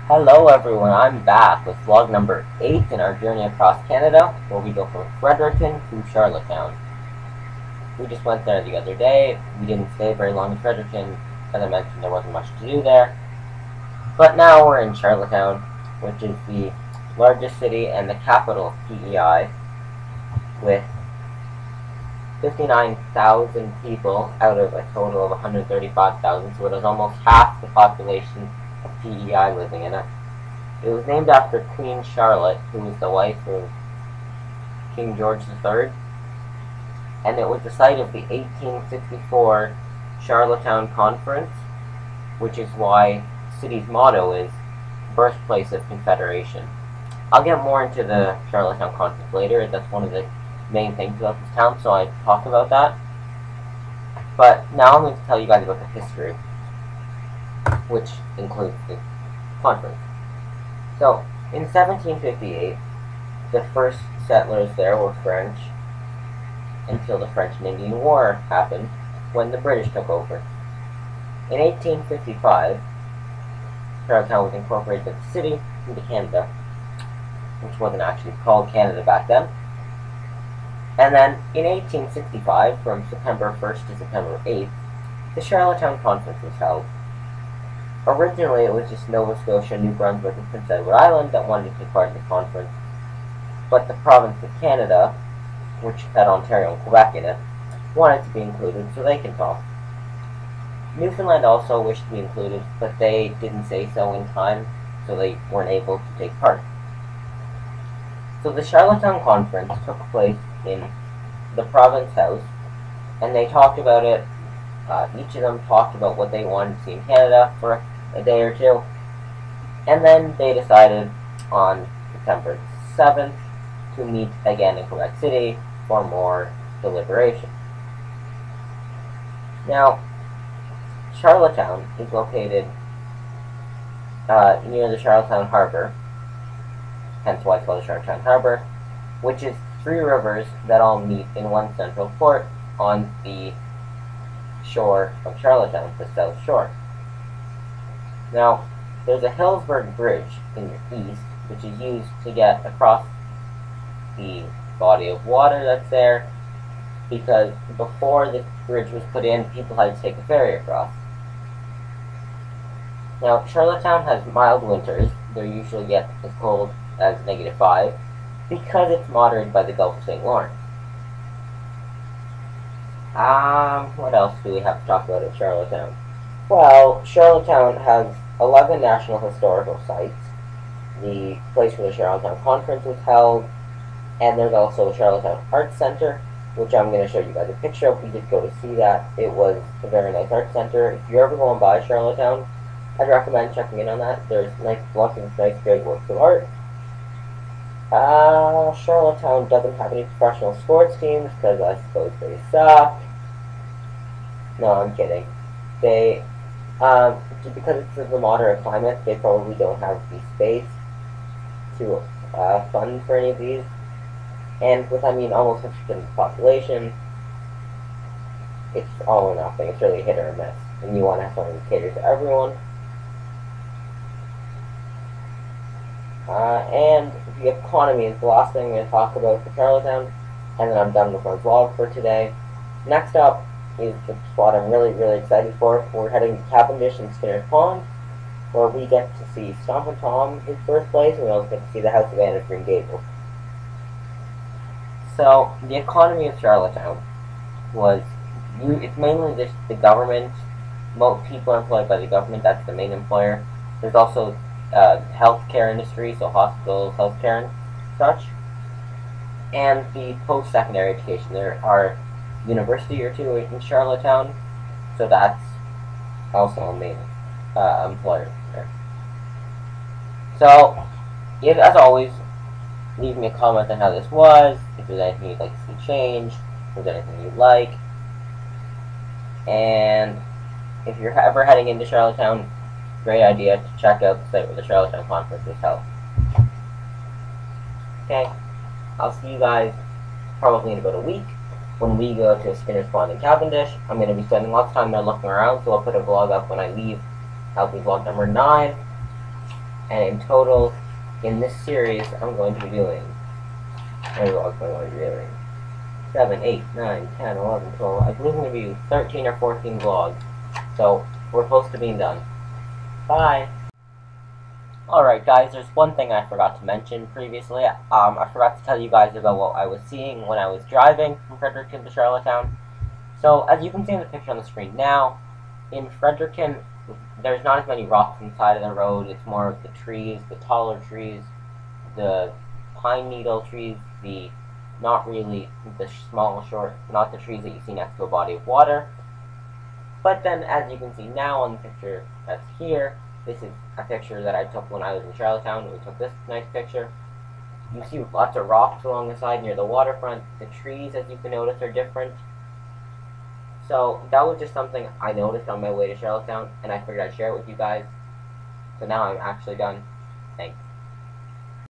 Hello everyone, I'm back with vlog number 8 in our journey across Canada, where we go from Fredericton to Charlottetown. We just went there the other day. We didn't stay very long in Fredericton. As I mentioned, there wasn't much to do there. But now we're in Charlottetown, which is the largest city and the capital of PEI, with 59,000 people out of a total of 135,000, so it has almost half the population of PEI living in it. It was named after Queen Charlotte, who was the wife of King George III, and it was the site of the 1864 Charlottetown Conference, which is why the city's motto is Birthplace of Confederation. I'll get more into the Charlottetown Conference later. That's one of the main things about this town, so I talk about that. But now I'm going to tell you guys about the history, which includes the conference. So, in 1758, the first settlers there were French until the French and Indian War happened, when the British took over. In 1855, Charlottetown was incorporated as a city into Canada, which wasn't actually called Canada back then. And then, in 1865, from September 1st to September 8th, the Charlottetown Conference was held. Originally, it was just Nova Scotia, New Brunswick, and Prince Edward Island that wanted to take part in the conference, but the province of Canada, which had Ontario and Quebec in it, wanted to be included so they can talk. Newfoundland also wished to be included, but they didn't say so in time, so they weren't able to take part. So the Charlottetown Conference took place in the Province House, and they talked about it. Each of them talked about what they wanted to see in Canada for a day or two, and then they decided on September 7th to meet again in Quebec City for more deliberation. Now, Charlottetown is located near the Charlottetown Harbor, hence why it's called the Charlottetown Harbor, which is 3 rivers that all meet in one central port on the shore of Charlottetown, the South Shore. Now, there's a Hillsburg Bridge in the east, which is used to get across the body of water that's there, because before the bridge was put in, people had to take a ferry across. Now, Charlottetown has mild winters. They usually get as cold as -5, because it's moderated by the Gulf of St. Lawrence. What else do we have to talk about at Charlottetown? Well, Charlottetown has 11 national historical sites. The place where the Charlottetown Conference was held, and there's also the Charlottetown Arts Center, which I'm going to show you guys a picture of. We did go to see that. It was a very nice art center. If you're ever going by Charlottetown, I'd recommend checking in on that. There's lots of nice, great works of art. Charlottetown doesn't have any professional sports teams, because I suppose they suck. No, I'm kidding. They, because it's a moderate climate, they probably don't have the space to fund for any of these. And with, almost 50% of the population, it's all or nothing. It's really hit or miss. And you want to have something that caters to everyone. And the economy is the last thing I'm going to talk about for Charlottetown, and then I'm done with my vlog for today. Next up is the spot I'm really, really excited for. We're heading to Cavendish and Skinner's Pond, where we get to see Stompin' Tom, his birthplace, and we also get to see the House of Anne at Green Gables. So, the economy of Charlottetown it's mainly just the government. Most people are employed by the government. That's the main employer. There's also healthcare industry, so hospitals, healthcare, and such. And the post-secondary education. There are university or two in Charlottetown, so that's also a main employer there. So, as always, leave me a comment on how this was, if there's anything you'd like to see changed, if there's anything you'd like, and if you're ever heading into Charlottetown, great idea to check out the site where the Charlottetown Conference is held. Okay, I'll see you guys probably in about a week when we go to Skinner's Pond in Cavendish. I'm going to be spending lots of time there looking around, so I'll put a vlog up when I leave. That'll be vlog number 9. And in total, in this series, I'm going to be doing, how many vlogs am I going to be doing? 7, 8, 9, 10, 11, 12, I believe I'm going to be doing 13 or 14 vlogs. So, we're close to being done. Bye! Alright guys, there's one thing I forgot to mention previously. I forgot to tell you guys about what I was seeing when I was driving from Fredericton to Charlottetown. So, as you can see in the picture on the screen now, in Fredericton, there's not as many rocks inside of the road. It's more of the trees, the taller trees, the pine needle trees, not really the small, short, not the trees that you see next to a body of water. But then, as you can see now on the picture that's here, this is a picture that I took when I was in Charlottetown. We took this nice picture. You see lots of rocks along the side near the waterfront. The trees, as you can notice, are different. So that was just something I noticed on my way to Charlottetown, and I figured I'd share it with you guys. So now I'm actually done. Thanks.